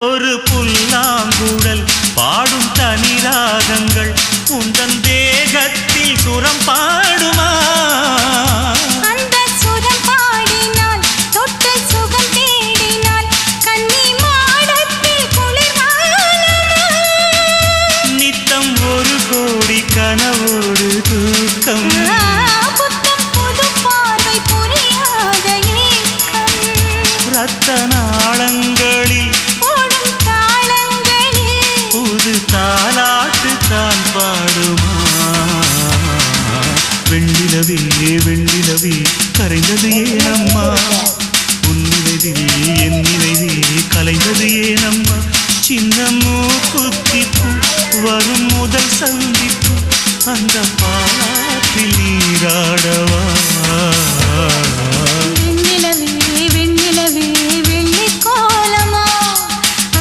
ஒரு புல்லாங்குழல் பாடும் தனி ராகங்கள் உந்தன் தேகத்தில் சுரம் பாடுமா? அந்த சுரம் பாடினால் தொட்டு சுகம் தேடினால் கன்னி மாடத்தில் குளிர்காலமா? நித்தம் ஒரு கோடி கனவோடு தூக்கம் புத்தம் புது பார்வை புரியாத ஏக்கம் ரத்த நாளங்களில் ஓடும் தாளங்களில் புது தாலாட்டு தான் பாடுமா? வெண்ணிலவே வெண்ணிலவே கரைந்தது ஏனம்மா? உன்னிலைவில் என் நினைவே கலைந்தது ஏனம்மா? சின்ன மூக்குத்திப்பு வரும் முதல் சந்திப்பு அந்த பாட்டில் நீராடவா?